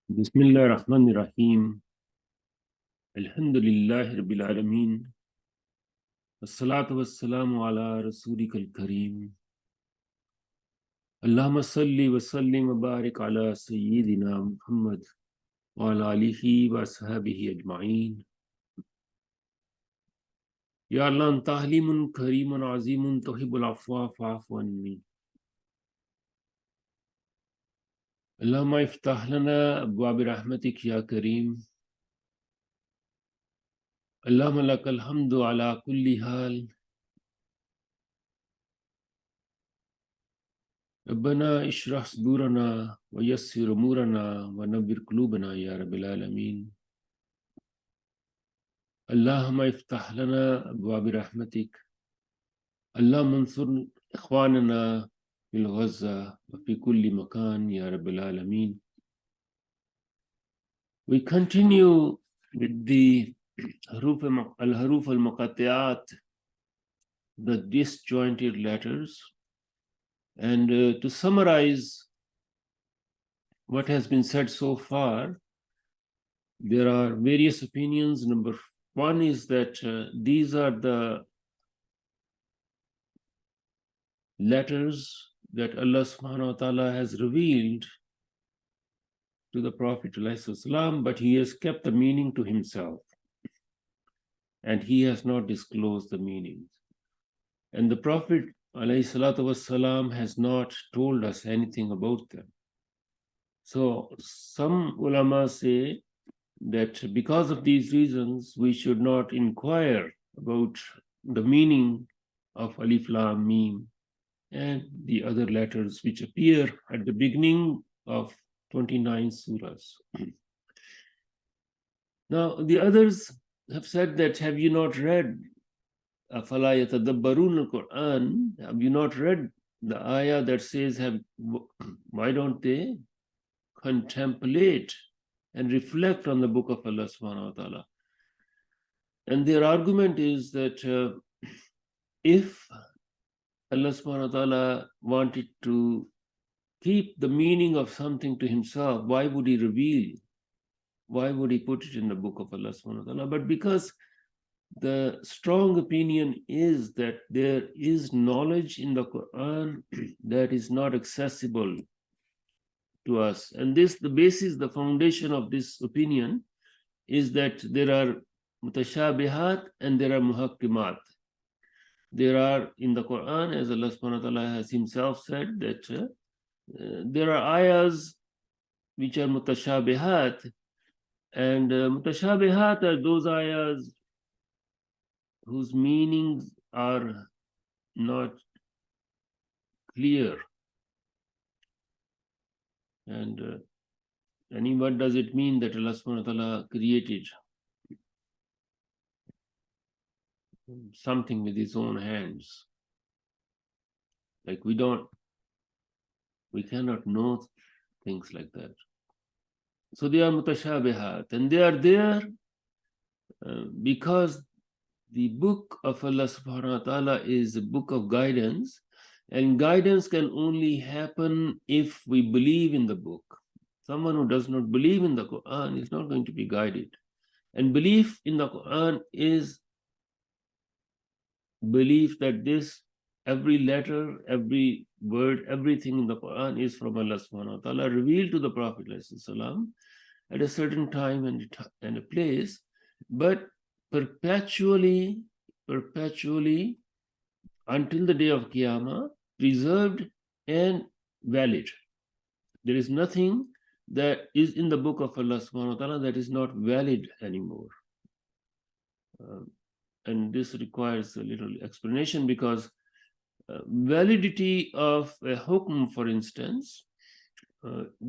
Bismillah ar-Rahman ar-Rahim. Alhamdulillah Rabbil Alameen. Wassalatu wassalamu ala Rasulika al-Kareem. Allahumma salli wa sallim wa barik ala Sayyidina Muhammad wa ala alihi wa ashabihi ajma'een. Ya Allah, anta halimun kareemun azeemun tuhibbul afwa fa'fu anni. Allahumma iftah lana abwaab rahmatik ya Kareem. Allahumma lakal hamdu ala kulli hal. ربنا اشرح صدورنا ويسر أمورنا ونبر قلوبنا يا رب العالمين. اللهم افتح لنا أبواب رحمتك. اللهم انصر إخواننا في غزة وفي كل مكان يا رب العالمين. We continue with the al-haruf al-muqatta'at, the disjointed letters. And to summarize what has been said so far, there are various opinions. Number one is that these are the letters that Allah subhanahu wa ta'ala has revealed to the Prophet ﷺ, but he has kept the meaning to himself and he has not disclosed the meanings. And the Prophet ﷺ has not told us anything about them. So some ulama say that because of these reasons, we should not inquire about the meaning of Alif Lam Mim and the other letters which appear at the beginning of 29 surahs. Now, the others have said that, have you not read أَفَلَا يَتَدَبَّرُونَ الْقُرْآنَ? Have you not read the ayah that says, why don't they contemplate and reflect on the book of Allah subhanahu wa ta'ala? And their argument is that if Allah subhanahu wa ta'ala wanted to keep the meaning of something to himself, why would he reveal? Why would he put it in the book of Allah subhanahu wa ta'ala? But because the strong opinion is that there is knowledge in the Qur'an that is not accessible to us. And this, the basis, the foundation of this opinion is that there are mutashabihat and there are muhakkimat. There are in the Quran, as Allah subhanahu wa ta'ala has himself said, that there are ayahs which are mutashabihat, and mutashabihat are those ayahs whose meanings are not clear. And what does it mean that Allah subhanahu wa ta'ala created something with his own hands? Like we cannot know things like that. So they are mutashabihat, and they are there because the book of Allah subhanahu wa ta'ala is a book of guidance, and guidance can only happen if we believe in the book. Someone who does not believe in the Quran is not going to be guided. And belief in the Quran is belief that every letter, every word, everything in the Quran is from Allah subhanahu wa ta'ala, revealed to the Prophet ﷺ at a certain time and a place, but perpetually until the day of Qiyamah, preserved and valid. There is nothing that is in the book of Allah subhanahu wa ta'ala that is not valid anymore. And this requires a little explanation, because validity of a hukm, for instance,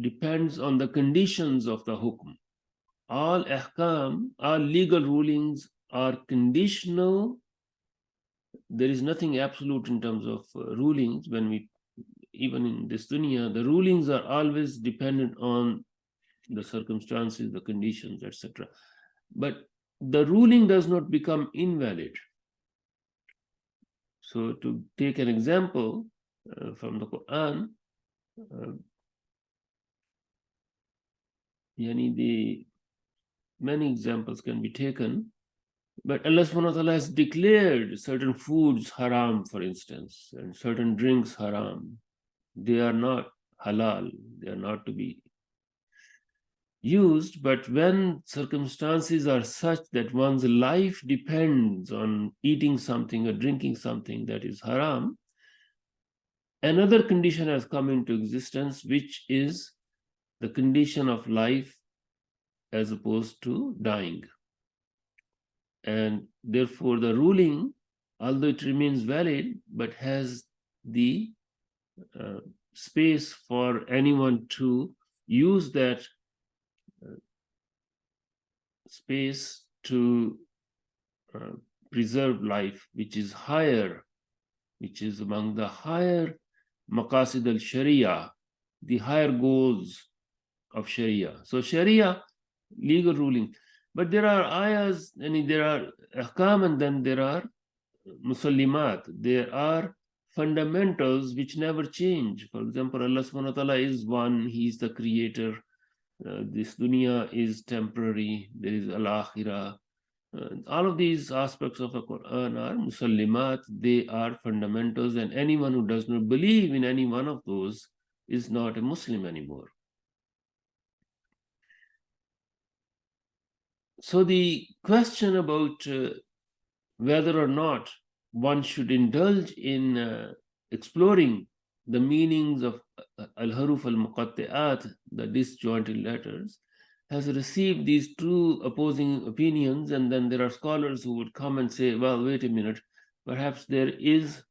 depends on the conditions of the hukm. All ahkam, all legal rulings are conditional. There is nothing absolute in terms of rulings. Even in this dunya, the rulings are always dependent on the circumstances, the conditions, etc. But the ruling does not become invalid. So to take an example from the Quran, many examples can be taken, but Allah subhanahu wa ta'ala has declared certain foods haram, for instance, and certain drinks haram. They are not halal, they are not to be used, but when circumstances are such that one's life depends on eating something or drinking something that is haram, another condition has come into existence, which is the condition of life as opposed to dying. And therefore the ruling, although it remains valid, but has the space for anyone to use that space to preserve life, which is higher, which is among the higher maqasid al-sharia, the higher goals of sharia. So sharia, legal ruling, but there are ayahs, and there are ahkam, and then there are musallimat. There are fundamentals which never change. For example, Allah subhanahu wa ta'ala is one, He is the creator. This dunya is temporary, there is al-akhirah. All of these aspects of the Qur'an are musallimat, they are fundamentals, and anyone who does not believe in any one of those is not a Muslim anymore. So the question about whether or not one should indulge in exploring the meanings of al-haruf al-muqatta'at, the disjointed letters, has received these two opposing opinions, and then there are scholars who would come and say, well, wait a minute, perhaps there is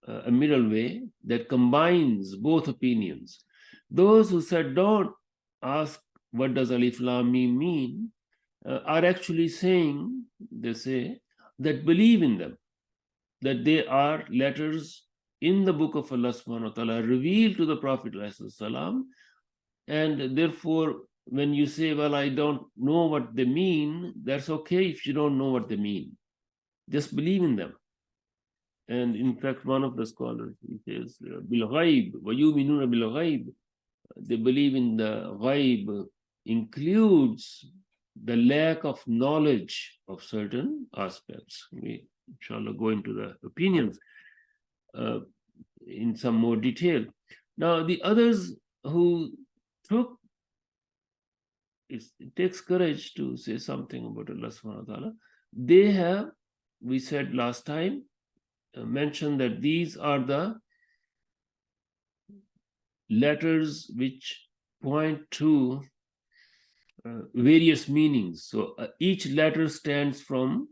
a middle way that combines both opinions. Those who said, don't ask what does alif lam mim mean, are actually saying, they say, that believe in them, that they are letters in the book of Allah subhanahu wa ta'ala revealed to the Prophet ﷺ, and therefore when you say, well, I don't know what they mean, that's okay if you don't know what they mean. Just believe in them. And in fact, one of the scholars, he says, bil ghaib, wa yu'minuna bil ghaib. They believe in the ghaib includes the lack of knowledge of certain aspects. We, inshallah, go into the opinions in some more detail. Now, the others who took, it takes courage to say something about Allah subhanahu wa ta'ala. They have, we said last time, mentioned that these are the letters which point to various meanings. So each letter stands for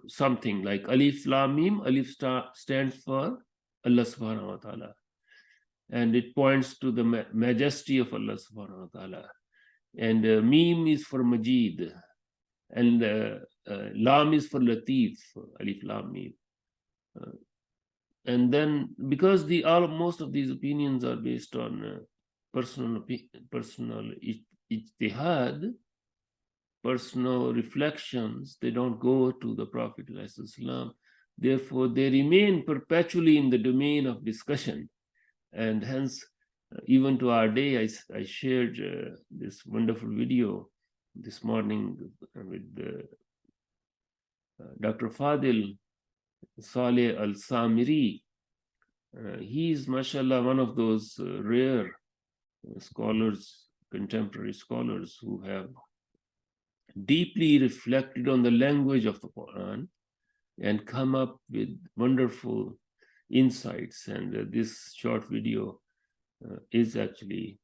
something, like alif lam mim. Alif stands for Allah subhanahu wa ta'ala, and it points to the majesty of Allah subhanahu wa ta'ala. And mim is for Majid, and lam is for Latif, alif lam mim. And then, because most of these opinions are based on personal ijtihad, personal reflections, they don't go to the Prophet ﷺ. Therefore, they remain perpetually in the domain of discussion. And hence, even to our day, I shared this wonderful video this morning with Dr. Fadil Saleh Al-Samiri. He is, mashallah, one of those rare scholars, contemporary scholars, who have deeply reflected on the language of the Quran and come up with wonderful insights. And this short video is actually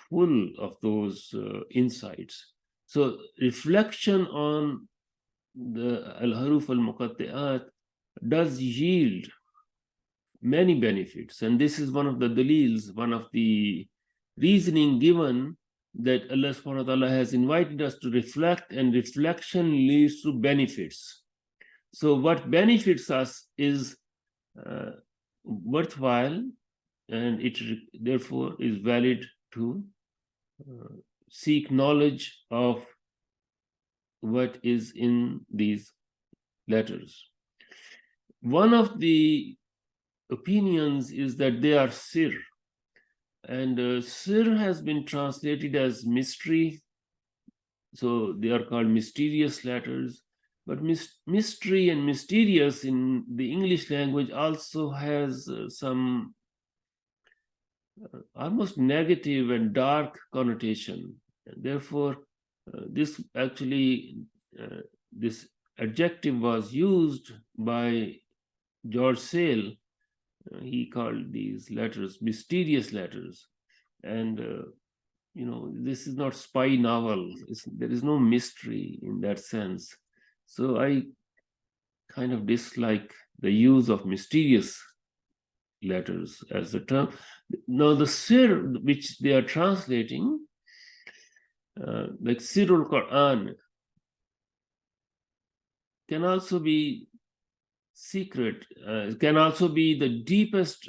full of those insights. So reflection on the al-haruf al-muqatta'at does yield many benefits. And this is one of the dalils, one of the reasoning given, that Allah subhanahu wa ta'ala has invited us to reflect, and reflection leads to benefits. So what benefits us is worthwhile, and it therefore is valid to seek knowledge of what is in these letters. One of the opinions is that they are sir, And Sir has been translated as mystery, so they are called mysterious letters. But mystery and mysterious in the English language also has some almost negative and dark connotation. And therefore, this actually, this adjective was used by George Sale. He called these letters mysterious letters. And this is not spy novel. There is no mystery in that sense. So I kind of dislike the use of mysterious letters as the term. Now the sir, which they are translating, like Sirul Quran, can also be secret, can also be the deepest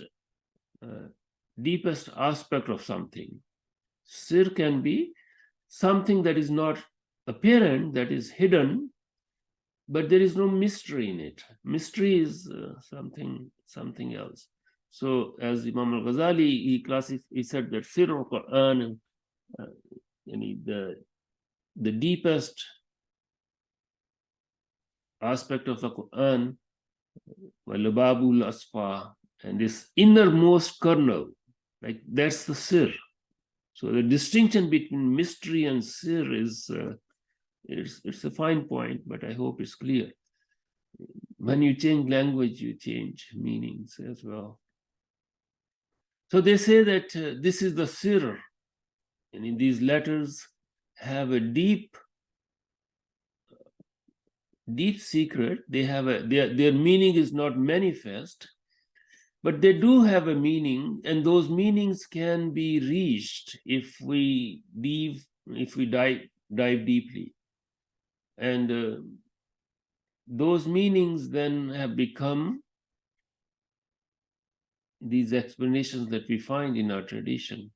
aspect of something. Sir can be something that is not apparent, that is hidden, but there is no mystery in it. Mystery is something else. So as Imam al-Ghazali, he said that Sir al-Quran, the deepest aspect of the Quran, Walababul Asfa, and this innermost kernel, like that's the Sir. So the distinction between mystery and Sir is it's a fine point, but I hope it's clear. When you change language, you change meanings as well. So they say that this is the Sir, and in these letters have a deep secret. They have their meaning is not manifest, but they do have a meaning, and those meanings can be reached if we dive deeply. And those meanings then have become these explanations that we find in our tradition.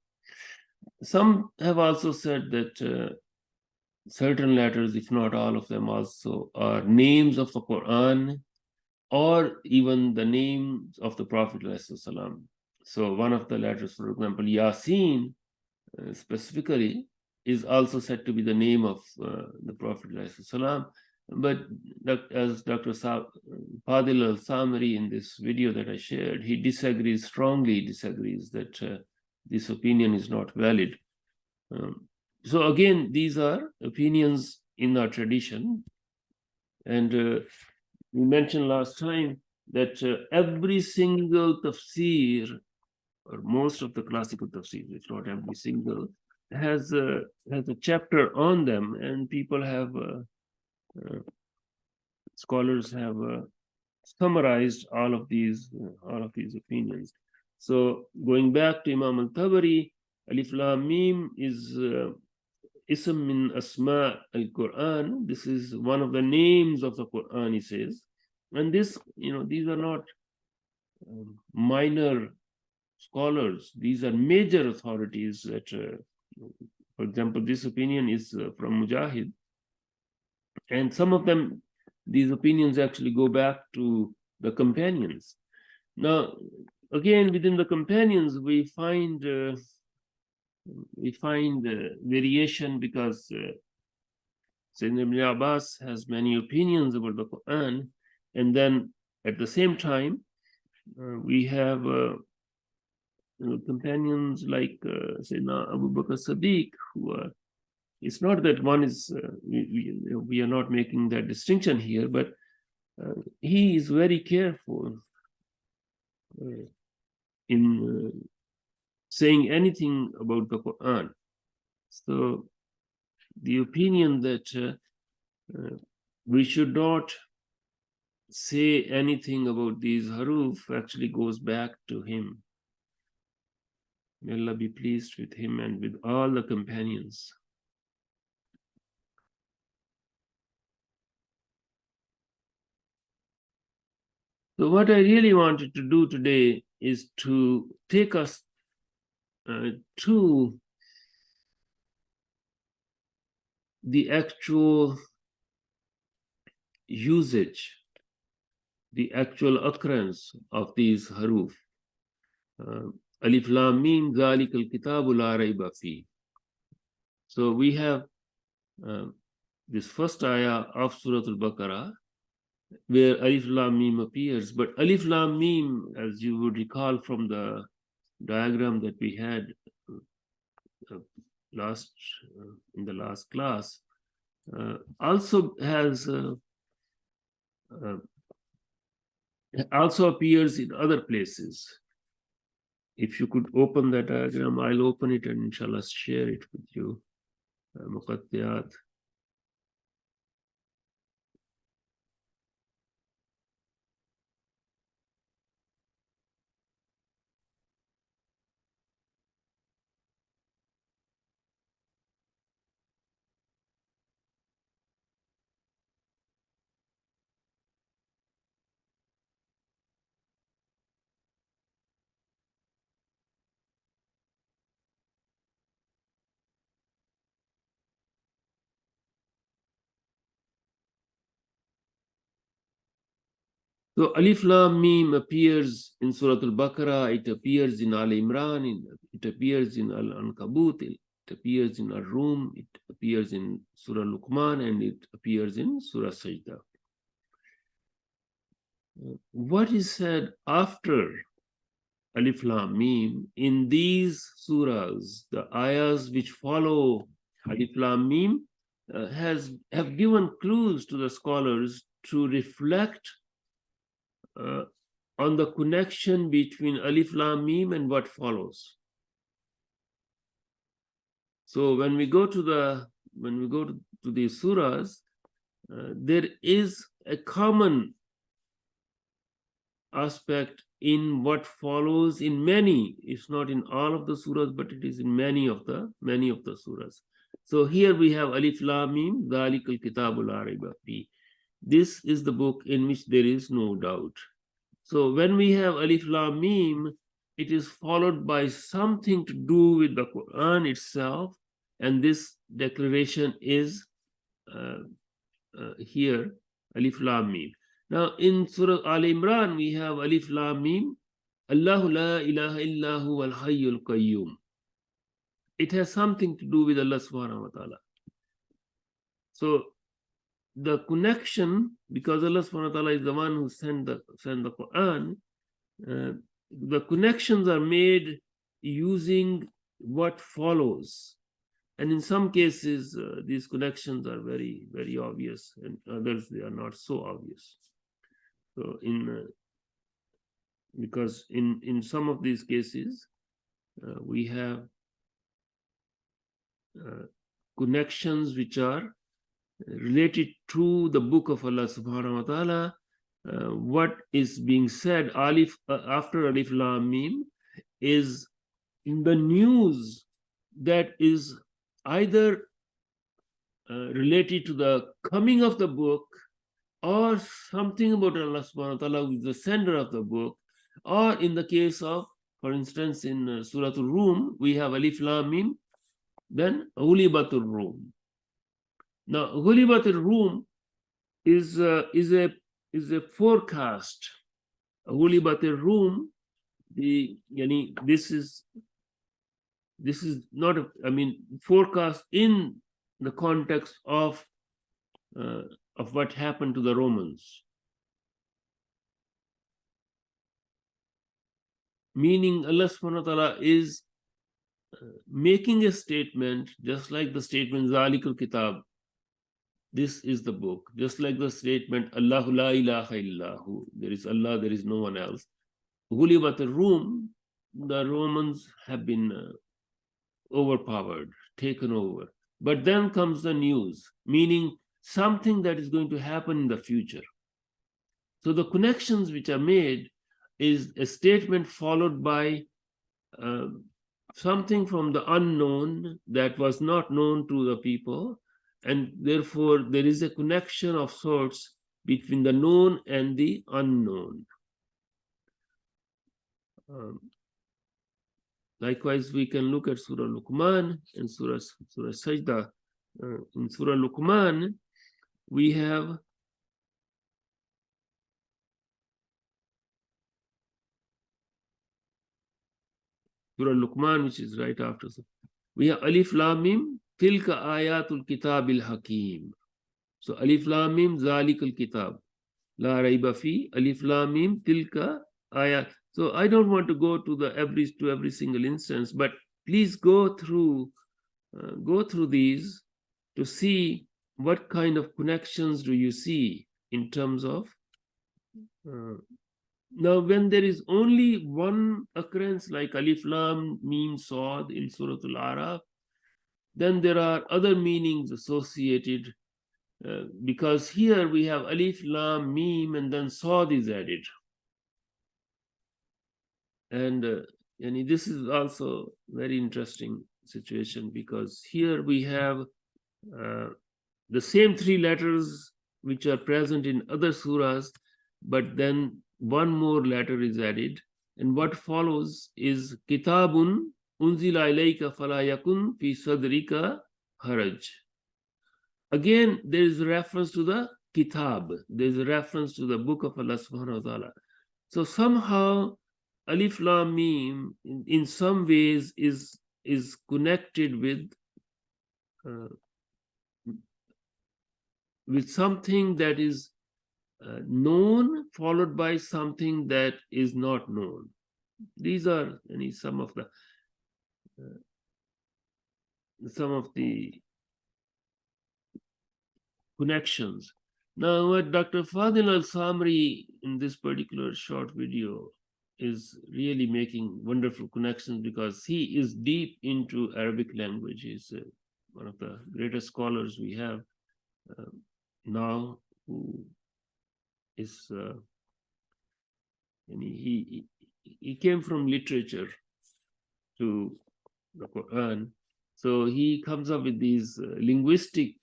Some have also said that certain letters, if not all of them also, are names of the Quran or even the names of the Prophet ﷺ. So one of the letters, for example, Yasin, specifically, is also said to be the name of the Prophet ﷺ. But as Dr. Fadil al-Samari in this video that I shared, he strongly disagrees that this opinion is not valid. So again, these are opinions in our tradition. And we mentioned last time that every single tafsir, or most of the classical tafsirs, if not every single, has a chapter on them, and people have scholars have summarized all of these opinions. So going back to Imam al-Tabari, Alif Lam Mim is Ism min Asma al-Quran. This is one of the names of the Quran, he says. And this, these are not minor scholars. These are major authorities that, for example, this opinion is from Mujahid. And some of them, these opinions actually go back to the companions. Now, again, within the companions, we find variation because Sayyidina Ibn Abbas has many opinions about the Quran, and then at the same time, we have companions like Sayyidina Abu Bakr Siddiq, who are, it's not that one is, we are not making that distinction here, but he is very careful in saying anything about the Quran. So the opinion that we should not say anything about these haruf actually goes back to him. May Allah be pleased with him and with all the companions. So what I really wanted to do today is to take us to the actual usage, the actual occurrence of these haruf. Alif Lam Mim Zalikal Kitabu La Rayba Fi. So we have this first ayah of Surah Al-Baqarah where Alif Lam Mim appears, but Alif Lam Mim, as you would recall from the diagram that we had in the last class, also appears in other places. If you could open that diagram, I'll open it and inshallah share it with you. Muqatta'at. So Alif Lam Mim appears in Surah Al-Baqarah, it appears in Al Imran, it appears in Al Ankabut, it appears in Al Rum, it appears in Surah Luqman, and it appears in Surah Sajda. What is said after Alif Lam Mim in these surahs, the ayahs which follow Alif Lam Mim, have given clues to the scholars to reflect on the connection between Alif Lam Mim and what follows. So when we go to these surahs, there is a common aspect in what follows in many. It's not in all of the surahs, but it is in many of the surahs. So here we have Alif Lam Mim, Zalikal Kitabu La Rayba Fi. This is the book in which there is no doubt. So when we have Alif Lam Mim, it is followed by something to do with the Quran itself, and this declaration is here, Alif Lam Mim. Now in Surah Al Imran, we have Alif Lam Mim, Allahu la ilaha illahu al hayyul qayyum. It has something to do with Allah subhanahu wa ta'ala. So the connection, because Allah subhanahu wa ta'ala is the one who sent the Quran, the connections are made using what follows. And in some cases, these connections are very, very obvious, and others, they are not so obvious. So because in some of these cases, we have connections which are related to the book of Allah subhanahu wa ta'ala. What is being said after Alif Lam Mim is in the news that is either related to the coming of the book, or something about Allah subhanahu wa ta'ala, who is the sender of the book, or in the case of, for instance, in Surah Al-Rum, we have Alif Lam Mim, then Ghulibatul Rum. Now, Ghulibatul Rum is a forecast. Ghulibatul Rum, this is not forecast in the context of what happened to the Romans. Meaning Allah subhanahu wa ta'ala is making a statement, just like the statement Zalikal Kitab, this is the book, just like the statement Allahu la ilaha illahu, there is Allah, there is no one else. Ghulibatul Rum, the Romans have been overpowered, taken over. But then comes the news, meaning something that is going to happen in the future. So the connections which are made is a statement followed by something from the unknown that was not known to the people, and therefore there is a connection of sorts between the known and the unknown. Likewise, we can look at Surah Luqman and Surah Sajda. In Surah Luqman, we have Surah Luqman, which is right after. We have Alif Lam Mim, Tilka Ayatul Kitabil Hakim. So Alif Lam Mim, Zalikal Kitab. La Raiba Fi, Alif Lam Mim, Tilka Ayat. So I don't want to go to every single instance, but please go through these to see what kind of connections do you see in terms of. Now, when there is only one occurrence like Alif Lam Mim Sad in Surah Al-Araf, then there are other meanings associated because here we have Alif Lam Mim and then Sad is added. And this is also very interesting situation because here we have the same three letters which are present in other surahs, but then one more letter is added, and what follows is Kitabun unzila ilayka fala yakun fi sadrika haraj. Again, there is a reference to the Kitab. There is a reference to the book of Allah subhanahu wa ta'ala. So somehow Alif Lam Mim in some ways is connected with something that is known followed by something that is not known. These are some of the connections. Now, what Dr. Fadil Al-Samri in this particular short video is really making wonderful connections because he is deep into Arabic language. He's one of the greatest scholars we have now, who is and he came from literature to the Quran, so he comes up with these linguistic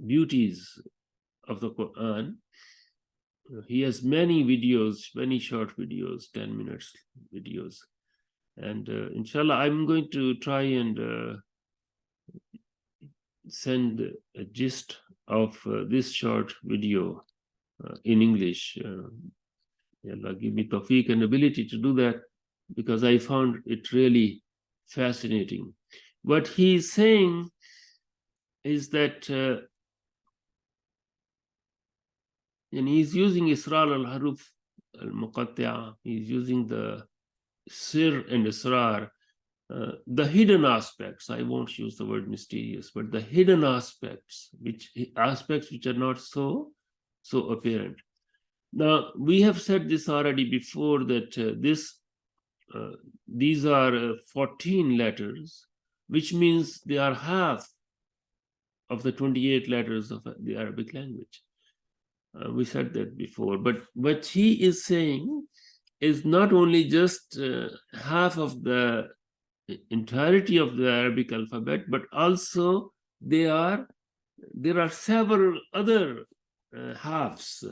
beauties of the Quran. He has many videos, many short videos, 10 minutes videos, and inshallah I'm going to try and send a gist of this short video in English. Allah give me tawfiq and ability to do that because I found it really fascinating. What he's saying is that and he's using Israr al-Haruf al-Muqatta'a, he's using the Sir and Israr, the hidden aspects. I won't use the word mysterious, but the hidden aspects which are not so apparent. Now, we have said this already before that these are 14 letters, which means they are half of the 28 letters of the Arabic language. We said that before, but what he is saying is not only just half of the entirety of the Arabic alphabet, but also there are several other halves.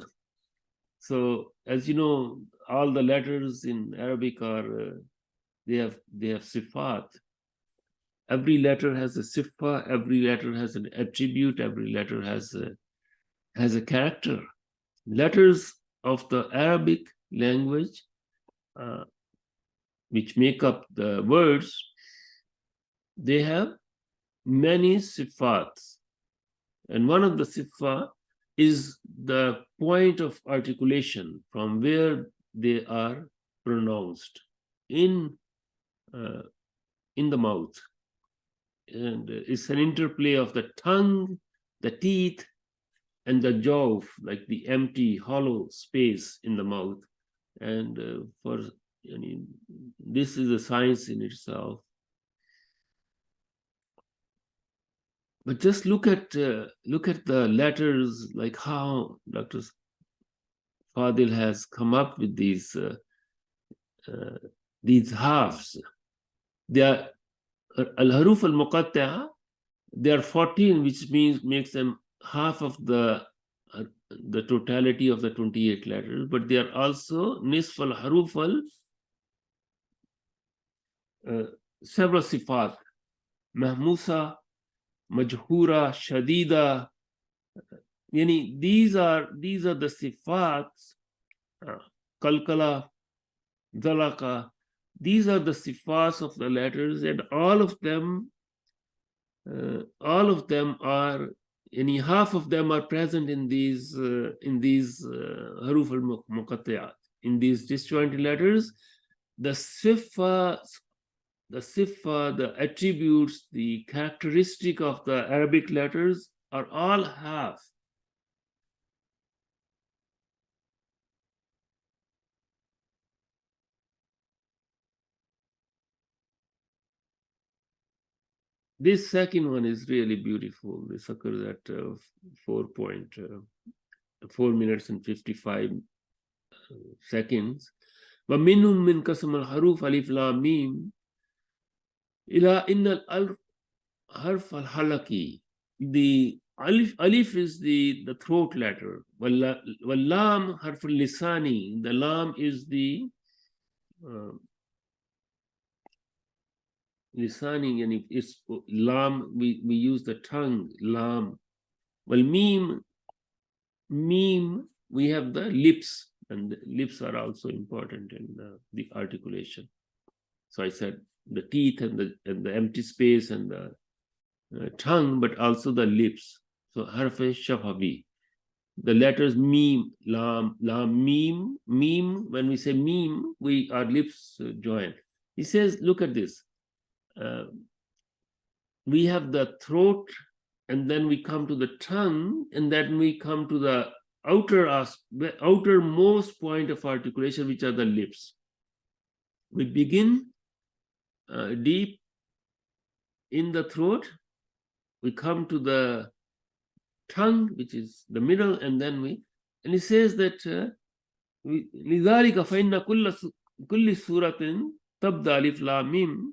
So, as you know, all the letters in Arabic are they have sifat. Every letter has a sifa. Every letter has an attribute. Every letter has a character. Letters of the Arabic language, which make up the words, they have many sifats. And one of the sifat is the point of articulation from where they are pronounced in the mouth. And it's an interplay of the tongue, the teeth, and the jaw, like the empty, hollow space in the mouth. And this is a science in itself. But just look at the letters, like how Dr. Fadil has come up with these halves. They are al-haruf al-muqatta'a. They are 14, which makes them half of the totality of the 28 letters, but they are also nisf al-haruf several sifat, mahmusa, majhura, shadida. These are the sifats, kalkala, zalaka, These are the sifas of the letters, and all of them are, half of them are present in these haruf al-muqatta'at, in these disjointed letters. The sifa, the attributes, the characteristic of the Arabic letters are all half. This second one is really beautiful. This occurs at 4 minutes and 55 seconds. وَمِنْهُمْ مِنْ قَسْمِ الْحَرُوفِ أَلِفْ لَامْ مِيم إِلَىٰ إِنَّ الْحَرْفَ الْحَلَقِي. The alif is the throat letter. وَاللَّامْ حَرْفُ اللِّسَانِ. The lam is the lisani, and it's lam, we use the tongue, lam. Well, meme, we have the lips, and the lips are also important in the articulation. So I said the teeth and the empty space and the tongue, but also the lips. So harf shafavi. The letters meme, lam, meme. When we say meme, our lips join. He says, look at this. We have the throat, and then we come to the tongue, and then we come to the outermost point of articulation, which are the lips. We begin deep in the throat, we come to the tongue, which is the middle, and then and he says that لِذَلِكَ فَإِنَّ كُلِّ سُورَةٍ تَبْدَأ أَلِفْ لَامْ مِيم.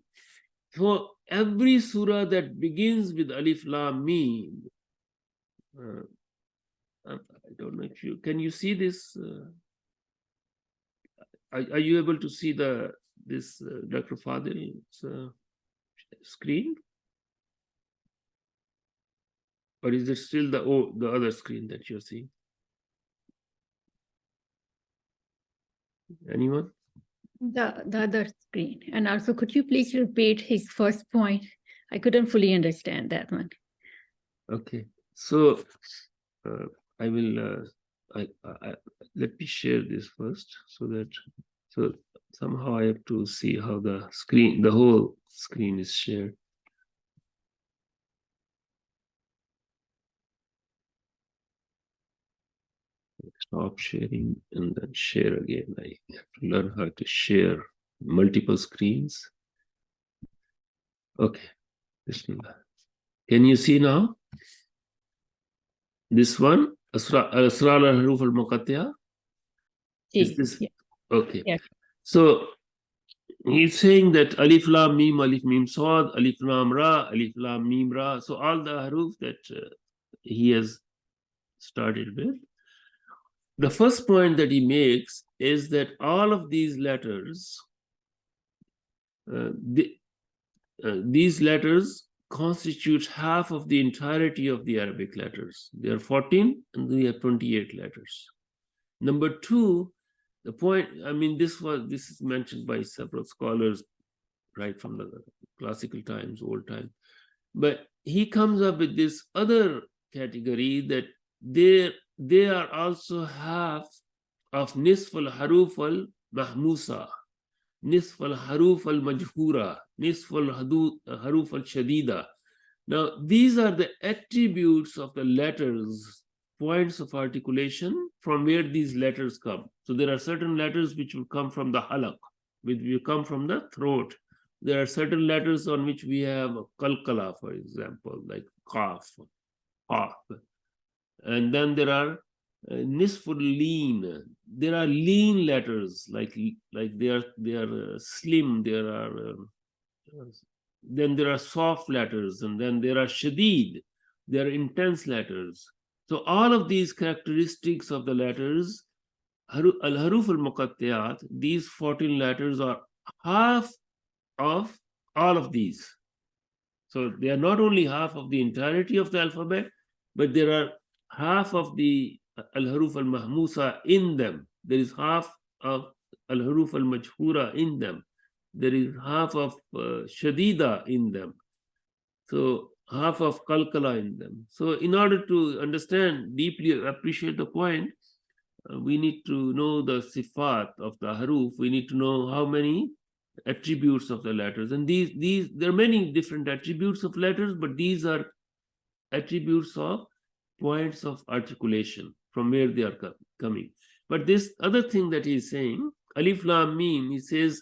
So every surah that begins with alif lam mim, I don't know if can you see this? Are you able to see this Dr. Fadil's screen? Or is it still the other screen that you're seeing? Anyone? The other screen. And also, could you please repeat his first point? I couldn't fully understand that one. Okay, so I will let me share this first, so somehow I have to see how the whole screen is shared. Stop sharing and then share again. I have to learn how to share multiple screens. Okay, Bismillah. Can you see now? This one, Asrar al-Haruf al-Muqatta'ah. Is this? Yeah. Okay. Yeah. So he's saying that alif lam mim sad, alif lam ra, alif lam mim ra. So all the haruf that he has started with. The first point that he makes is that all of these letters, these letters constitute half of the entirety of the Arabic letters. There are 14 and we have 28 letters. Number two, the point, I mean, this is mentioned by several scholars right from the classical times, old time. But he comes up with this other category that they are also half of nisf al-haruf al-mahmusa, nisf al-haruf al-majhura, nisf al-haruf al-shadida. Now, these are the attributes of the letters, points of articulation from where these letters come. So there are certain letters which will come from the halaq, which will come from the throat. There are certain letters on which we have qalqala, for example, like qaf, qaf. And then there are nisful lean. There are lean letters, like they are slim. There are then there are soft letters, and then there are shadid. There are intense letters. So all of these characteristics of the letters, al-haruf al-muqatta'at, these 14 letters are half of all of these. So they are not only half of the entirety of the alphabet, but there are half of the al-haruf al-mahmusa in them. There is half of al-haruf al-majhura in them. there is half of shadida in them. So half of kalkala in them. So in order to understand, deeply appreciate the point, we need to know the sifat of the haruf. We need to know how many attributes of the letters. And there are many different attributes of letters, but these are attributes of points of articulation from where they are coming. But this other thing that he is saying, alif lam mim, he says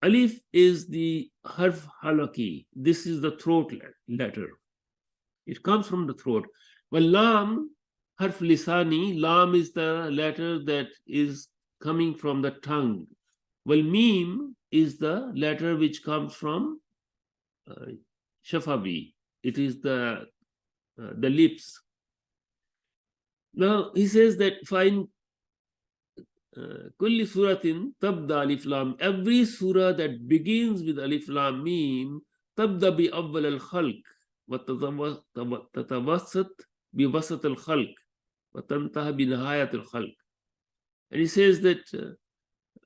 alif is the harf halaki. This is the throat letter. It comes from the throat. Well, lam, harf lisani, lam is the letter that is coming from the tongue. Well, mim is the letter which comes from shafabi. It is the lips. Now he says that fine kulli suratin tabda alif lam. Every surah that begins with alif lam mim tabda bi awwal al khalq wa tatawassat bi wasat al khalq wa tantaha bi nihayat al khalq. And he says that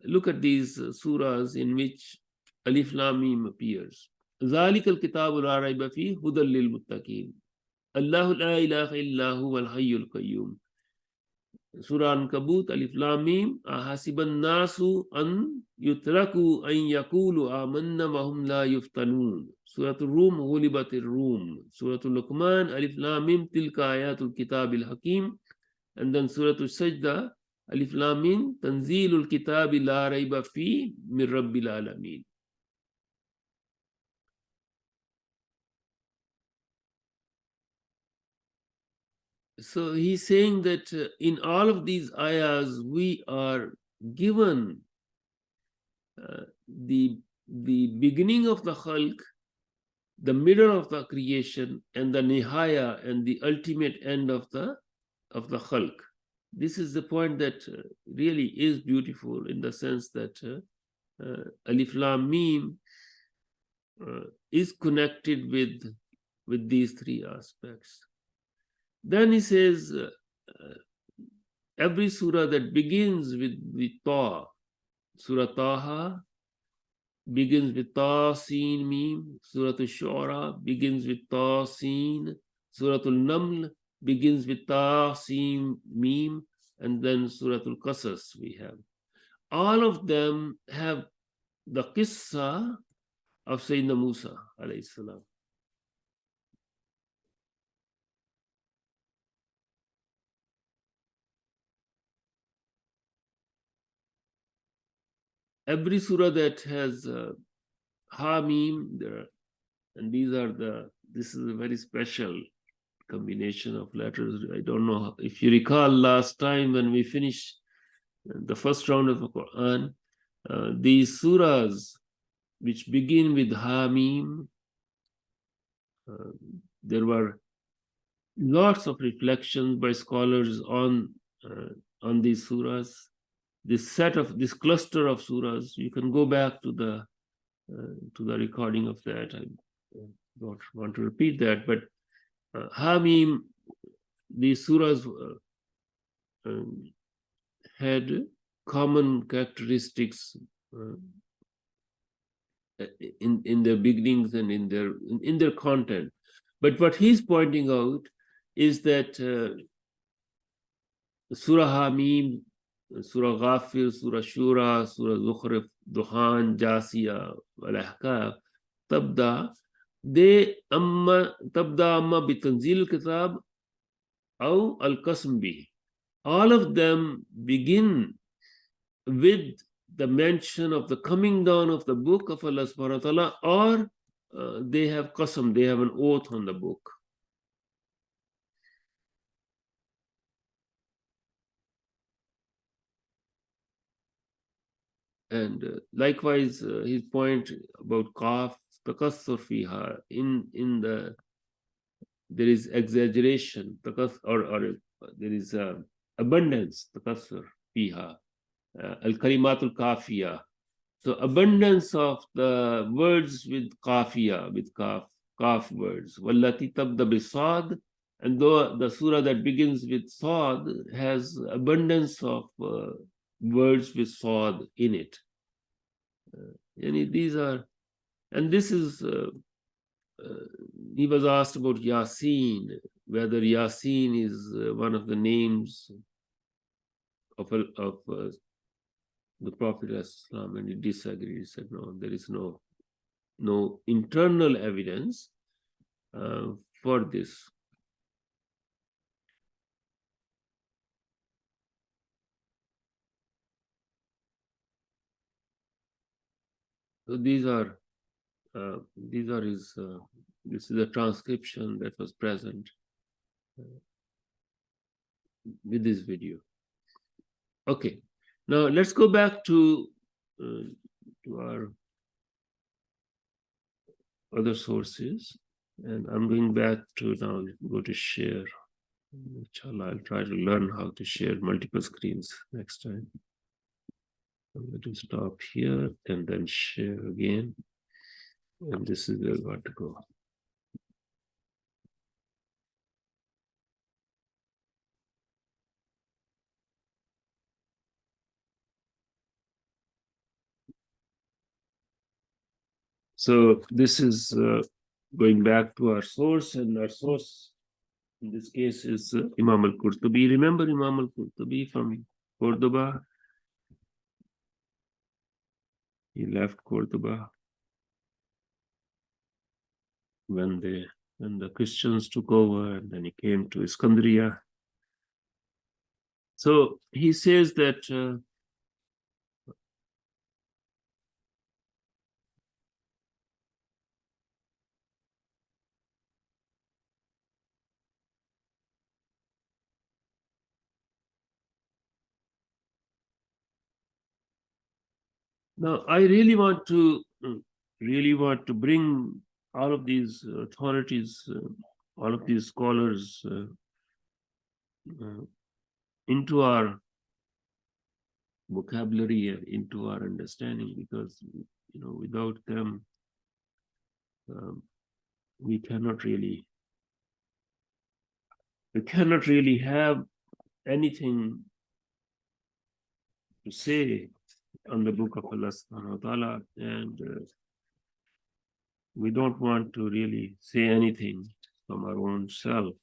look at these surahs in which alif lam mim appears. ذَلِكَ الْكِتَابُ لَا رَيْبَ فِيهِ هُدًى لِلْمُتَّقِينَ اللَّهُ لَا إِلَهَ إِلَّا هُوَ الْحَيُّ الْقَيُّومُ. Surah Ankabut, alif lam mim, ahasiban nasu an yutraku an yaqulu amanna wa hum la yuftanun. Surah Rum, ghulibatir Rum. Surah Luqman, alif lam mim, tilka ayatul kitabil hakim. And then Surah Sajda, alif lam mim, tanzilul kitabi la rayba fi min rabbil alamin. So he's saying that in all of these ayahs, we are given the beginning of the khalq, the middle of the creation, and the nihaya, and the ultimate end of the khalq. This is the point that really is beautiful in the sense that alif lam mim is connected with these three aspects. Then he says, every surah that begins with ta, Surah Taha begins with ta, sin, mim. Surah Ash-Shu'ara begins with ta, sin. Surah Al-Naml begins with ta, sin, mim. And then Surah Al-Qasas we have. All of them have the qissa of Sayyidina Musa alayhi salam. Every surah that has ha mim, and this is a very special combination of letters. I don't know if you recall last time when we finished the first round of the Quran, these surahs which begin with ha mim, there were lots of reflections by scholars on these surahs. This cluster of surahs, you can go back to the recording of that. I don't want to repeat that, but Hamim, these surahs had common characteristics in their beginnings and in their content. But what he's pointing out is that Surah Hamim, Surah Ghafir, Surah Shura, Surah Zukhruf, Duhan, Jasiya, Al-Ahqaf, Tabda amma bitanzil kitab aw al-qasm bih. All of them begin with the mention of the coming down of the book of Allah subhanahu wa ta'ala, or they have qasam, they have an oath on the book. And likewise, his point about Qaf, takassur fiha, there is exaggeration, or there is abundance, takassur fiha, al-kalimatul kafiya. So abundance of the words with kafiya, with kaf words. Wallati tabda bisad, and though the surah that begins with sad has abundance of words with sad in it. And these are, and this is, he was asked about Yasin, whether Yasin is one of the names of the Prophet ﷺ, and he disagreed. He said, no, there is no internal evidence for this. So these are his. This is a transcription that was present with this video. Okay, now let's go back to our other sources, and I'm going back to now go to share. Inshallah, I'll try to learn how to share multiple screens next time. I'm going to stop here and then share again. And this is where I want to go. So this is going back to our source, and our source in this case is Imam al-Qurtubi. Remember Imam al-Qurtubi from Cordoba? He left Cordoba when the Christians took over, and then he came to Iskandariya. So he says that now I really want to bring all of these authorities, all of these scholars into our vocabulary and into our understanding, because without them we cannot really have anything to say on the book of Allah subhanahu wa ta'ala, and we don't want to really say anything from our own self.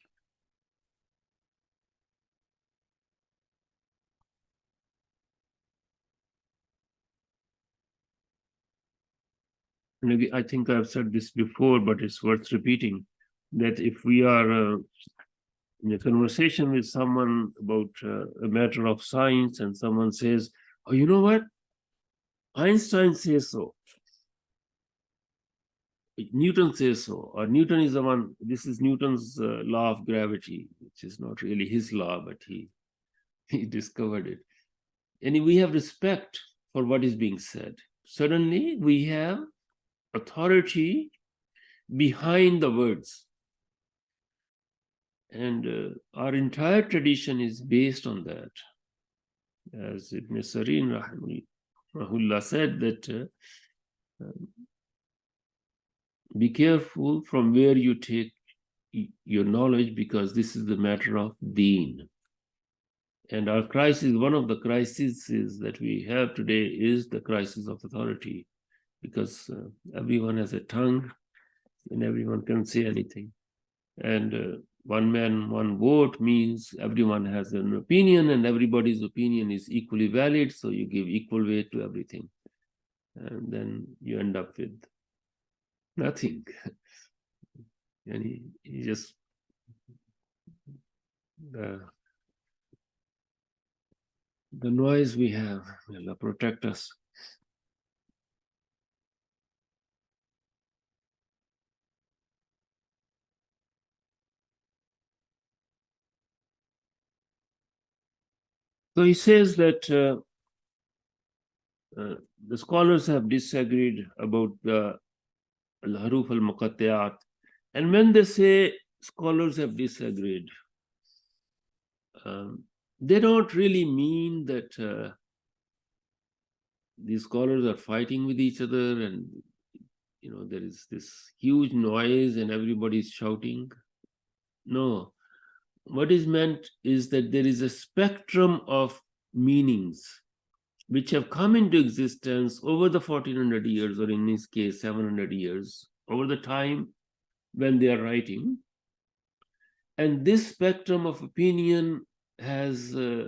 And I think I've said this before, but it's worth repeating, that if we are in a conversation with someone about a matter of science, and someone says, oh, you know what? Einstein says so. Newton says so. Or Newton is the one, this is Newton's law of gravity, which is not really his law, but he discovered it. And we have respect for what is being said. Suddenly we have authority behind the words. And our entire tradition is based on that. As Ibn Sirin rahimahullah said, that be careful from where you take your knowledge, because this is the matter of deen. And our crisis, one of the crises that we have today is the crisis of authority, because everyone has a tongue and everyone can say anything. And one man, one vote means everyone has an opinion, and everybody's opinion is equally valid, so you give equal weight to everything. And then you end up with nothing. And he just the noise we have, may Allah protect us. So he says that the scholars have disagreed about the al-haruf al-muqatta'at. And when they say scholars have disagreed, they don't really mean that these scholars are fighting with each other, and there is this huge noise and everybody's shouting. No. What is meant is that there is a spectrum of meanings which have come into existence over the 1400 years, or in this case 700 years, over the time when they are writing. And this spectrum of opinion has, they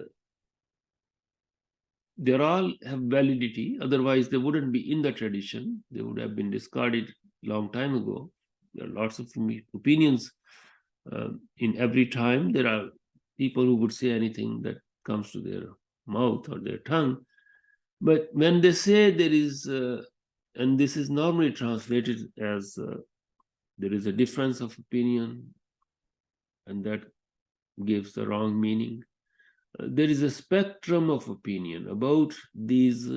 all have validity, otherwise they wouldn't be in the tradition. They would have been discarded long time ago. There are lots of opinions in every time. There are people who would say anything that comes to their mouth or their tongue. But when they say there is, and this is normally translated as there is a difference of opinion, and that gives the wrong meaning. There is a spectrum of opinion about these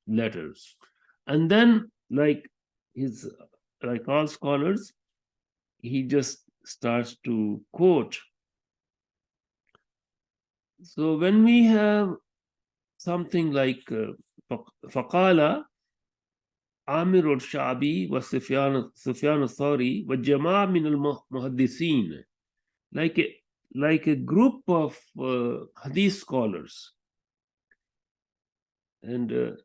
letters. And then, like all scholars, he just starts to quote. So when we have something like فقال عامر الشعبي وسفيان الثوري والجماعة من المحدثين, like a group of hadith scholars, and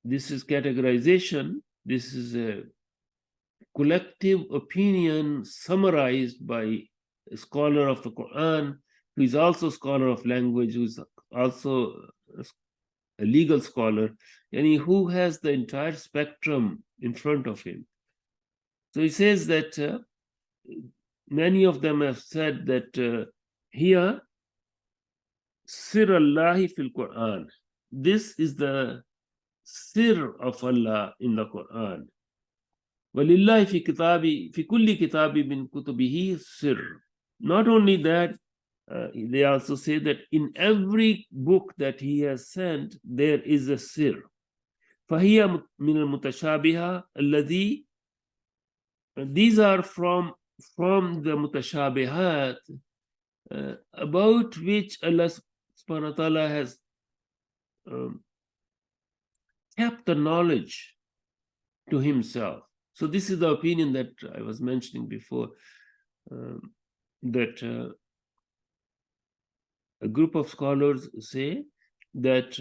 this is categorization. This is a collective opinion summarized by a scholar of the Quran, who is also a scholar of language, who is also a legal scholar, and who has the entire spectrum in front of him. So he says that many of them have said that here, Sir Allahi fil Quran. This is the Sir of Allah in the Quran. وَلِلَّهِ فِي كُلِّ كِتَابٍ مِّن كُتُبِهِ سِرٌ. Not only that, they also say that in every book that he has sent, there is a sir. فَهِيَ مِنَ الْمُتَشَابِهَةِ الَّذِي. These are from the mutashabihat, about which Allah subhanahu wa ta'ala has kept the knowledge to himself. So this is the opinion that I was mentioning before, that a group of scholars say that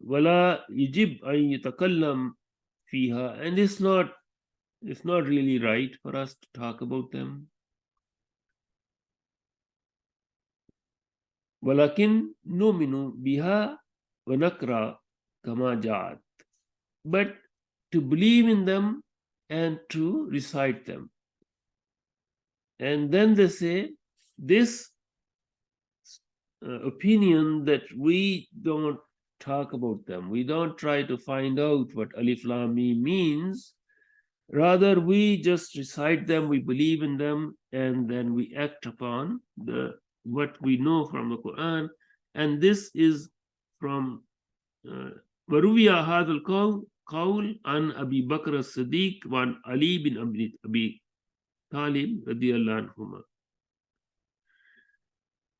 وَلَا يَجِبْ أَن يَتَكَلَّمْ فِيهَا, and it's not really right for us to talk about them. وَلَكِنْ نُؤْمِنُ بِهَا وَنَقْرَأُ كَمَا جَاءَتْ, but to believe in them and to recite them. And then they say this opinion that we don't talk about them, we don't try to find out what Alif Lam Mim means, rather we just recite them, we believe in them, and then we act upon what we know from the Quran. And this is from وَرُوِيَ هَذَا الْقَوْلِ عَنْ أَبِي بَكْرَ الصِّدِّيقِ وَعَنْ عَلِي بِنْ أَبِي طالب رضي الله عنهما.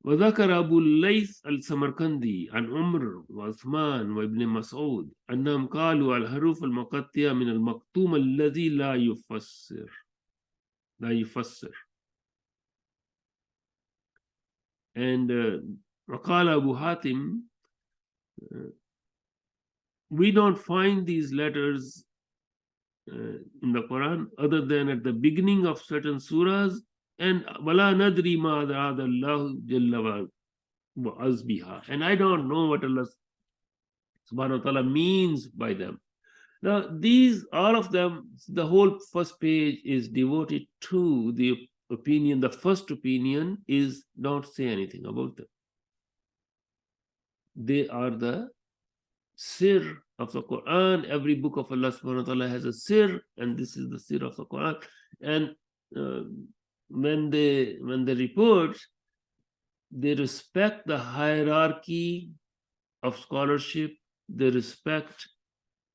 وذكر أبو الليث السمرقندي عن عمر وعثمان وابن مسعود أنهم قالوا الحروف المقطعة من المكتوم الذي لا يفسر. And وقال أبو حاتم, we don't find these letters in the Quran other than at the beginning of certain surahs, and وَلَا نَدْرِي مَا أَرَادَ اللَّهُ جَلَّ وَعَزْ. And I don't know what Allah subhanahu wa ta'ala means by them. Now these, all of them, the whole first page is devoted to the opinion. The first opinion is don't say anything about them. They are the sir of the Quran. Every book of Allah subhanahu wa ta'ala has a sir, and this is the sir of the Quran. And when they report, they respect the hierarchy of scholarship. They respect,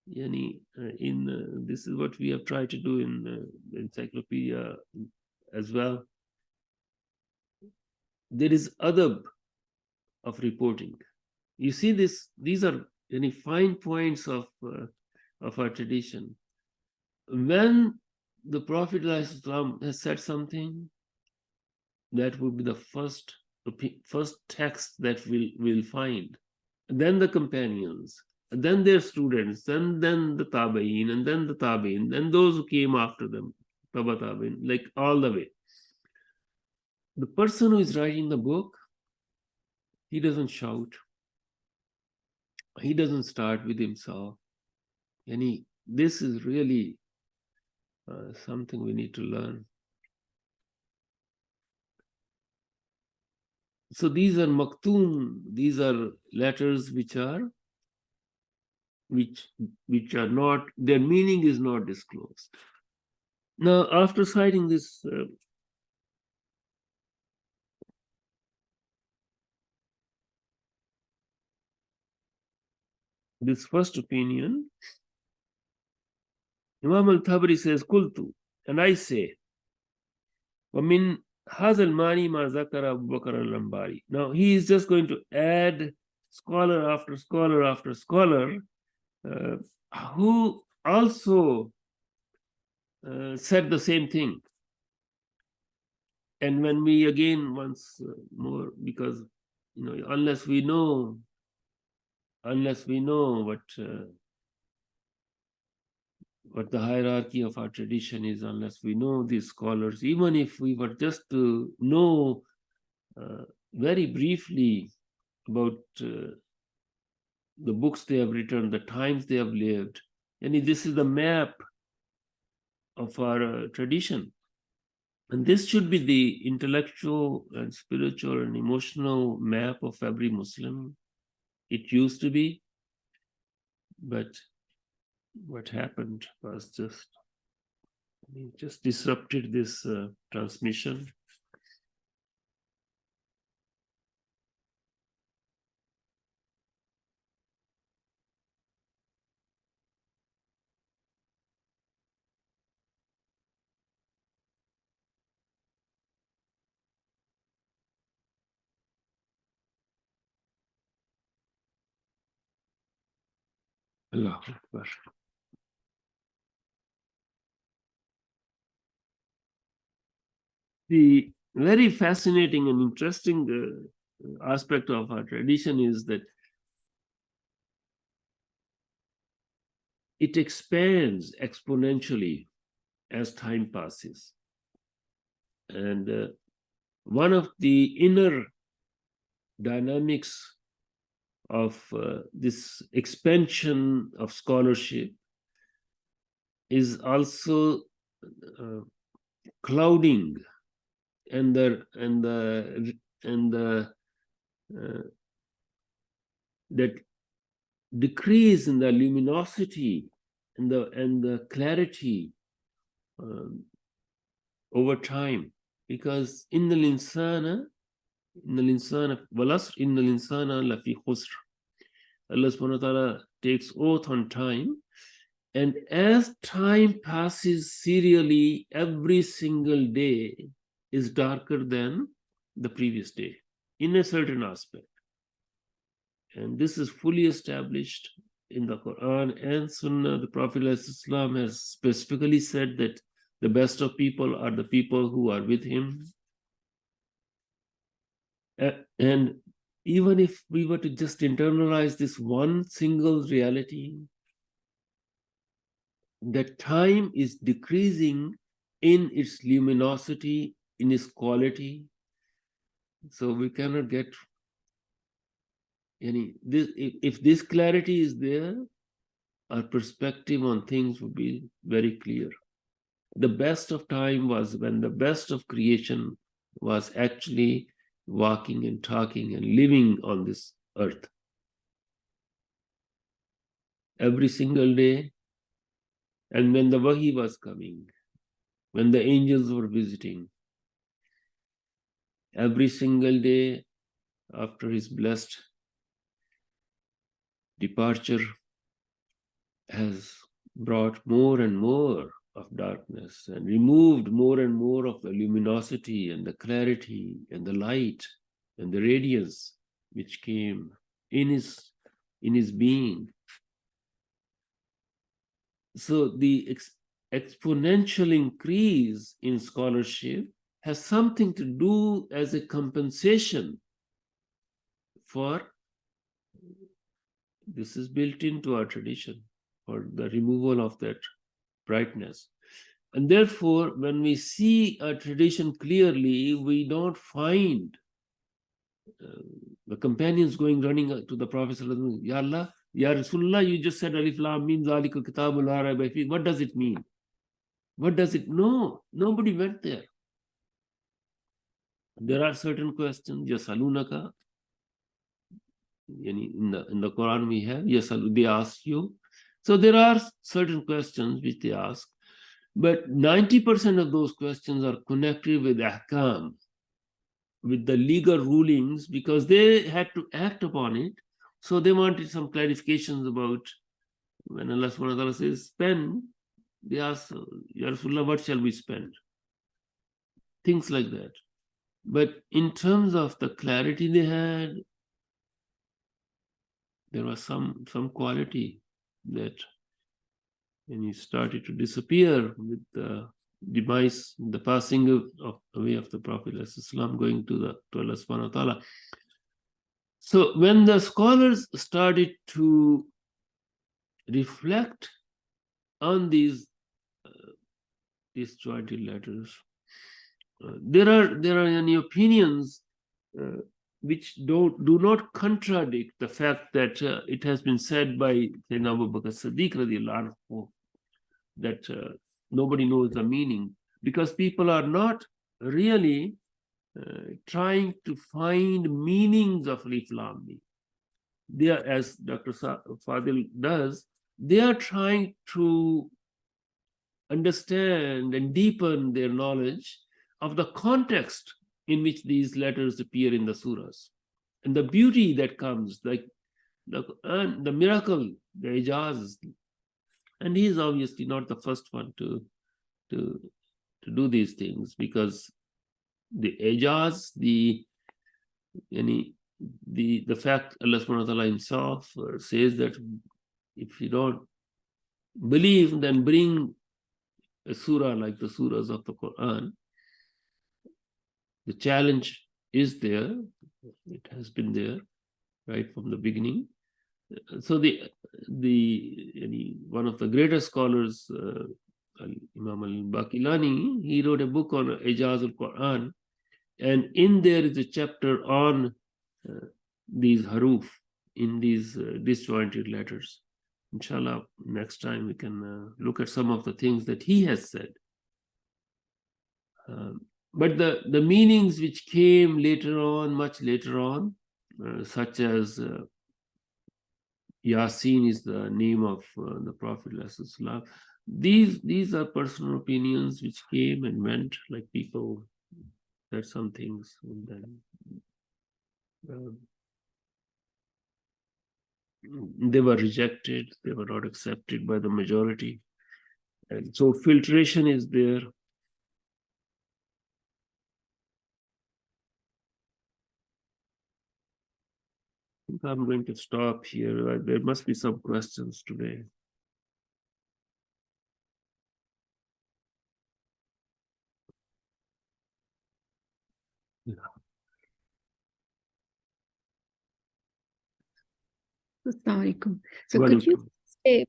this is what we have tried to do in the encyclopedia as well. There is adab of reporting. You see this, these are any fine points of our tradition. When the Prophet ﷺ has said something, that would be the first text that we'll find. then the companions, then their students, then the tabi'in, and then the tabi'in, then those who came after them, taba tabi'in, like all the way. The person who is writing the book, he doesn't shout. He doesn't start with himself. And this is really something we need to learn. So these are maktoum, these are letters which are not, their meaning is not disclosed. Now, after citing this this first opinion, Imam al-Tabari says, Kultu, and I say, وَمِنْ هَذَا الْمَانِي مَا ذَكَرَ أَبُو بَكْرَ الْأَنْبَارِي. Now, he is just going to add scholar after scholar after scholar who also said the same thing. And when we again once more, because unless we know what the hierarchy of our tradition is, unless we know these scholars, even if we were just to know very briefly about the books they have written, the times they have lived, and this is the map of our tradition. And this should be the intellectual and spiritual and emotional map of every Muslim. It used to be, but what happened was just disrupted this transmission. Allahu Akbar. The very fascinating and interesting aspect of our tradition is that it expands exponentially as time passes. And one of the inner dynamics of this expansion of scholarship is also clouding and that decrease in the luminosity and the clarity over time, because innal insana walasr innal insana lafi khusr. Allah subhanahu wa ta'ala takes oath on time, and as time passes serially, every single day is darker than the previous day in a certain aspect. And this is fully established in the Quran and Sunnah. The Prophet ﷺ has specifically said that the best of people are the people who are with him. And even if we were to just internalize this one single reality, that time is decreasing in its luminosity, in its quality. So we cannot get if this clarity is there, our perspective on things would be very clear. The best of time was when the best of creation was actually walking and talking and living on this earth. Every single day, and when the wahi was coming, when the angels were visiting, every single day after his blessed departure has brought more and more of darkness and removed more and more of the luminosity and the clarity and the light and the radiance which came in his being. So the exponential increase in scholarship has something to do as a compensation for This is built into our tradition for the removal of that brightness. And therefore, when we see a tradition clearly, we don't find the companions running to the Prophet, Ya Allah, Ya Rasulullah, you just said Alif Lam Mim Zalika Kitabul La Rayba Fihi. What does it mean? What does it? No, nobody went there. There are certain questions, Yasalunaka. In the Quran we have, they ask you. So there are certain questions which they ask, but 90% of those questions are connected with ahkam, with the legal rulings, because they had to act upon it. So they wanted some clarifications about when Allah subhanahu wa ta'ala says spend, they ask, Ya Rasulullah, what shall we spend? Things like that. But in terms of the clarity they had, there was some quality that when he started to disappear with the demise, the passing away of the Prophet ﷺ, going to Allah subhanahu wa ta'ala. So when the scholars started to reflect on these disjointed letters, there are any opinions which do not contradict the fact that it has been said by Sayyidina Abu Bakr Siddiq radiallahu anhu that nobody knows the meaning, because people are not really trying to find meanings of Alif Lam Mim. They are, as Dr. Fadil does, they are trying to understand and deepen their knowledge of the context in which these letters appear in the surahs, and the beauty that comes, like the miracle, the ijaz. And he is obviously not the first one to do these things, because the ijaz, the fact Allah subhanahu wa ta'ala himself says that if you don't believe, then bring a surah like the surahs of the Qur'an. The challenge is there. It has been there right from the beginning. So one of the greatest scholars, Imam al-Baqilani, he wrote a book on Ijaz al-Quran, and in there is a chapter on these haruf, in these disjointed letters. Inshallah, next time we can look at some of the things that he has said. But the meanings which came later on, much later on, such as Yasin is the name of the Prophet ﷺ. These are personal opinions which came and went, like people said some things, and then they were rejected, they were not accepted by the majority. And so filtration is there. I'm going to stop here. There must be some questions today. Assalamu alaikum. So could you say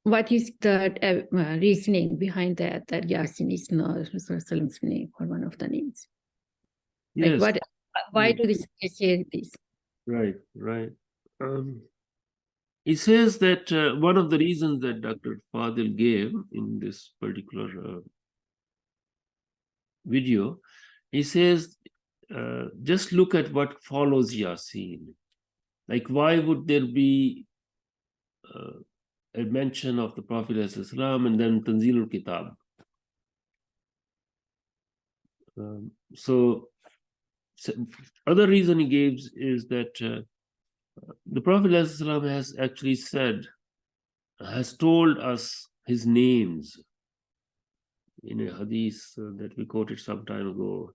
what is the reasoning behind that Yasin is not Rasulullah's name or one of the names? Yes. Like why do they say this? Right. He says that one of the reasons that Dr. Fadil gave in this particular video, he says, just look at what follows Yasin. Like, why would there be a mention of the Prophet ﷺ and then Tanzilul Kitab? So other reason he gives is that the Prophet ﷺ has actually has told us his names in a hadith that we quoted some time ago.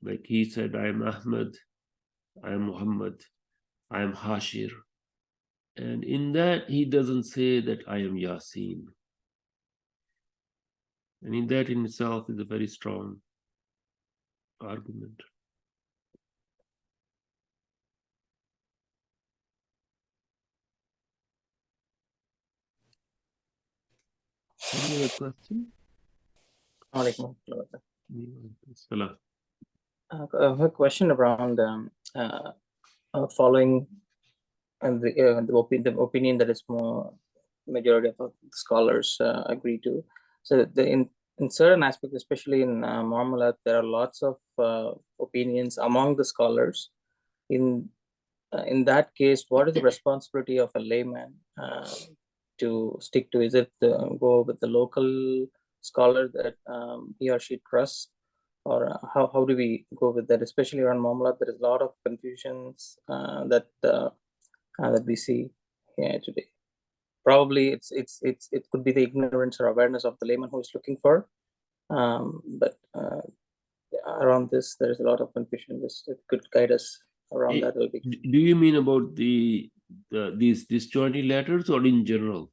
Like he said, I am Ahmad, I am Muhammad, I am Hashir. And in that, he doesn't say that I am Yasin. And in that in itself is a very strong argument. Any other question? Alaikum. Salam. I have a question around following the opinion that is more majority of scholars agree to. So in certain aspects, especially in Muamalat, there are lots of opinions among the scholars. In that case, what is the responsibility of a layman to stick to? Is it go with the local scholar that he or she trusts, or how do we go with that? Especially around Muamalat, there is a lot of confusions that we see here today. Probably it could be the ignorance or awareness of the layman who is looking for, but around this there is a lot of confusion. This it could guide us around that. Will be. Do you mean about these disjointed letters or in general?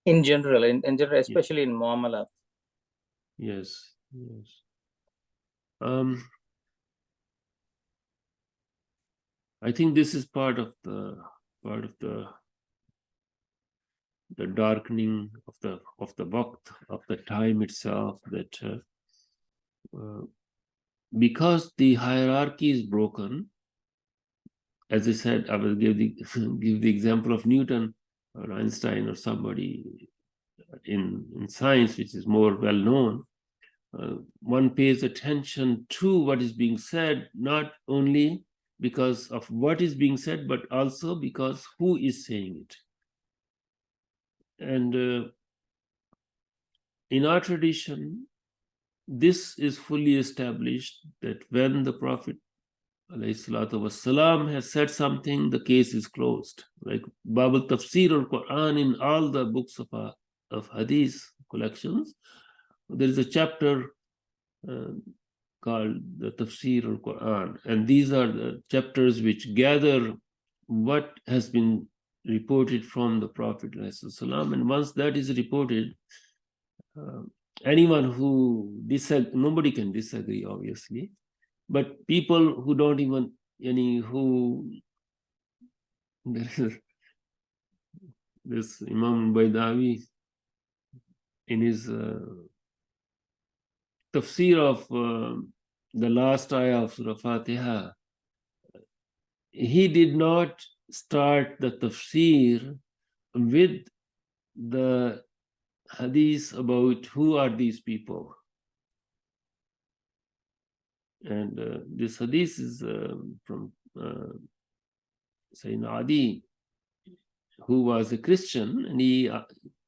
In general, especially in Muamalat. Yes, yes. I think this is part of the darkening of the waqt, of the time itself, that because the hierarchy is broken. As I said, I will give the example of Newton or Einstein or somebody in science, which is more well known. One pays attention to what is being said, not only because of what is being said, but also because who is saying it. And in our tradition, this is fully established, that when the Prophet ﷺ has said something, the case is closed. Like Bab al-Tafsir al-Qur'an, in all the books of hadith collections, there is a chapter called the Tafsir al-Qur'an, and these are the chapters which gather what has been reported from the Prophet ﷺ. And once that is reported, anyone who nobody can disagree, obviously, but people who don't even this Imam Baydawi in his tafsir of the last ayah of Surah Fatiha, he did not start the tafsir with the hadith about who are these people. And this hadith is from Sayyidina Adi, who was a Christian, and he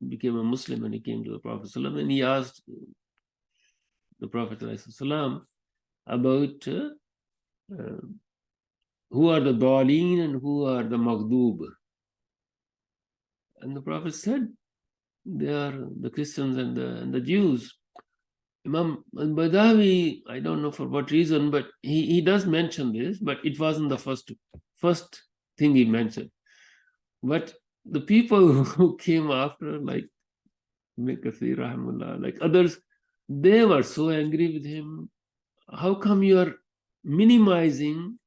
became a Muslim, and he came to the Prophet ﷺ, and he asked the Prophet ﷺ about who are the Daleen and who are the Maghdub. And the Prophet said, they are the Christians and the Jews. Imam al-Badawi, I don't know for what reason, but he does mention this, but it wasn't the first thing he mentioned. But the people who came after, like Kathir Rahimullah, like others, they were so angry with him. How come you are minimizing?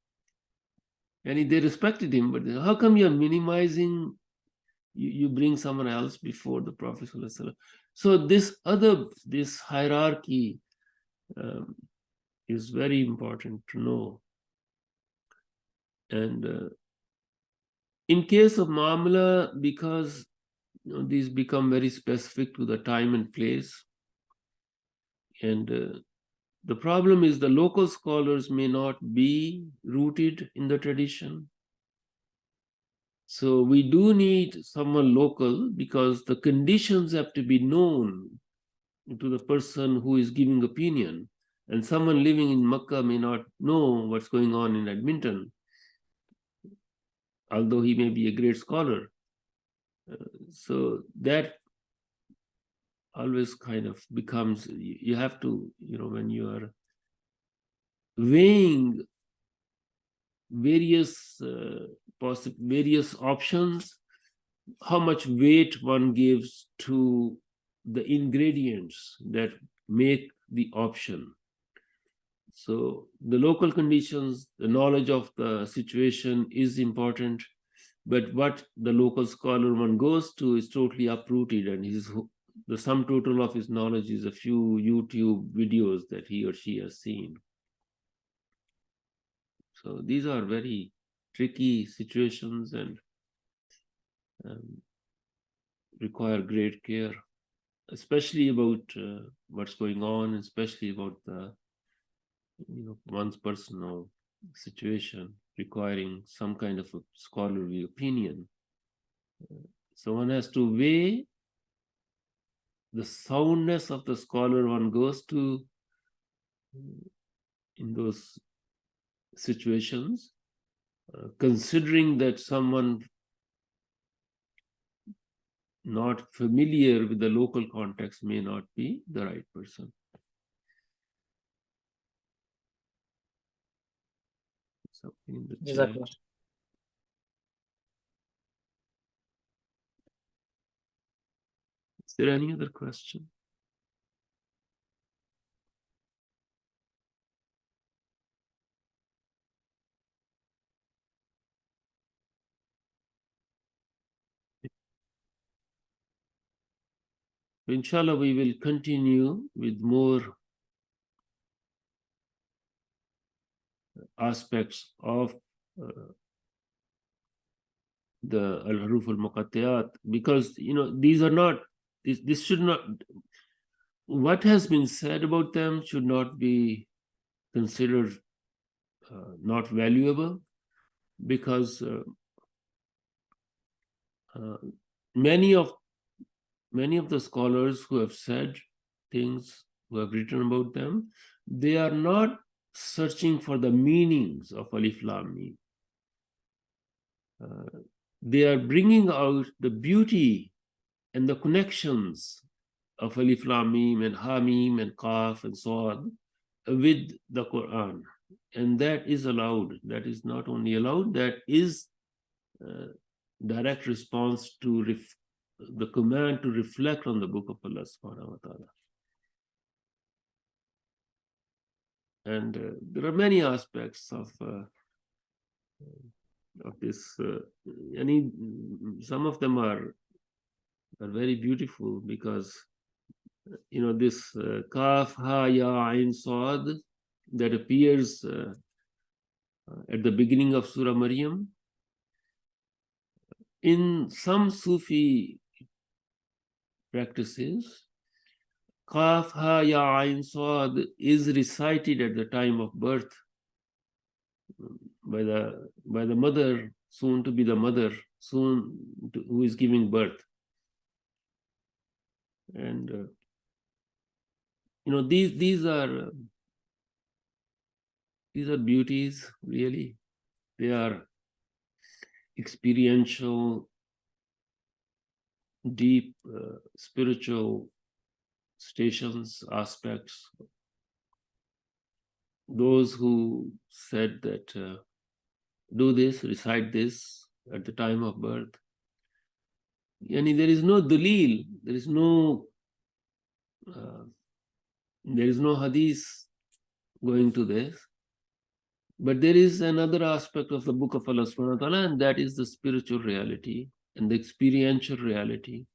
And they respected him, but how come you are minimizing? You bring someone else before the Prophet ﷺ. So this hierarchy is very important to know. And in case of Muamala, because these become very specific to the time and place, and the problem is the local scholars may not be rooted in the tradition. So we do need someone local, because the conditions have to be known to the person who is giving opinion. And someone living in Makkah may not know what's going on in Edmonton, although he may be a great scholar. So that always kind of becomes, you have to, when you are weighing various options, how much weight one gives to the ingredients that make the option. So the local conditions, the knowledge of the situation is important, but what the local scholar one goes to is totally uprooted, and the sum total of his knowledge is a few YouTube videos that he or she has seen. So these are very tricky situations and require great care, especially about what's going on, especially about the, one's personal situation requiring some kind of a scholarly opinion. So one has to weigh the soundness of the scholar one goes to in those situations, considering that someone not familiar with the local context may not be the right person. Something in the chat. Exactly. Is there any other question? Inshallah, we will continue with more aspects of the al-huruf al-muqatta'at, because these are not, this should not, what has been said about them should not be considered not valuable, because many of the scholars who have said things, who have written about them, they are not searching for the meanings of Alif Lam Mim. They are bringing out the beauty and the connections of Alif Lam Mim and Ha Mim and Qaf and Sa'ad with the Quran. And that is allowed. That is not only allowed, that is direct response to the command to reflect on the book of Allah subhanahu wa ta'ala. And there are many aspects of this. Some of them are very beautiful, because this Kaf Ha Ya Ain Sad that appears at the beginning of Surah Maryam. In some Sufi practices, Kaf Ha Ya Ain Sad is recited at the time of birth by the mother, soon to be the mother, who is giving birth. And these are beauties, really. They are experiential, deep spiritual stations, aspects. Those who said that do this, recite this at the time of birth. There is no dalil, there is no hadith going to this. But there is another aspect of the book of Allah subhanahu wa ta'ala, and that is the spiritual reality and the experiential reality.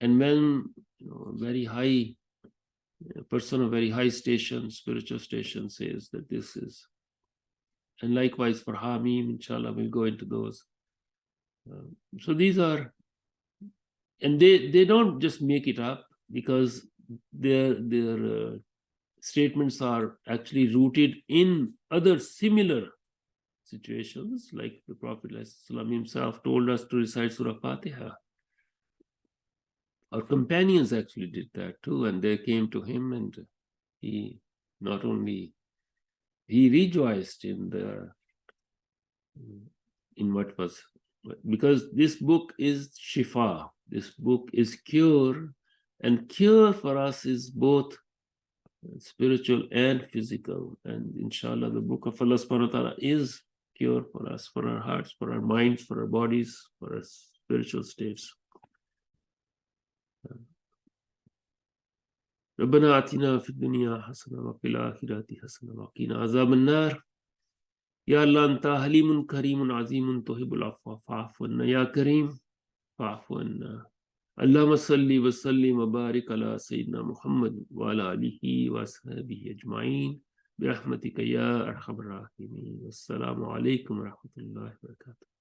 And when a person of very high station, spiritual station, says that this is, and likewise for Hamim, inshallah, we'll go into those. So these are, and they don't just make it up, because their statements are actually rooted in other similar situations, like the Prophet ﷺ himself told us to recite Surah Fatiha. Our companions actually did that too, and they came to him, and he rejoiced in what was, because this book is shifa, this book is cure, and cure for us is both spiritual and physical. And inshallah, the book of Allah subhanahu wa ta'ala is cure for us, for our hearts, for our minds, for our bodies, for our spiritual states. ربنا آتنا في الدنيا حسنة وفي الآخرة حسنة وقنا عذاب النار. يا الله أنت حليم كريم عظيم تحب العفو فاعف عنا يا كريم فاعف عنا اللهم صل وسلم وبارك على سيدنا محمد وعلى آله وصحبه أجمعين برحمتك يا أرحم الراحمين. السلام عليكم ورحمة الله وبركاته.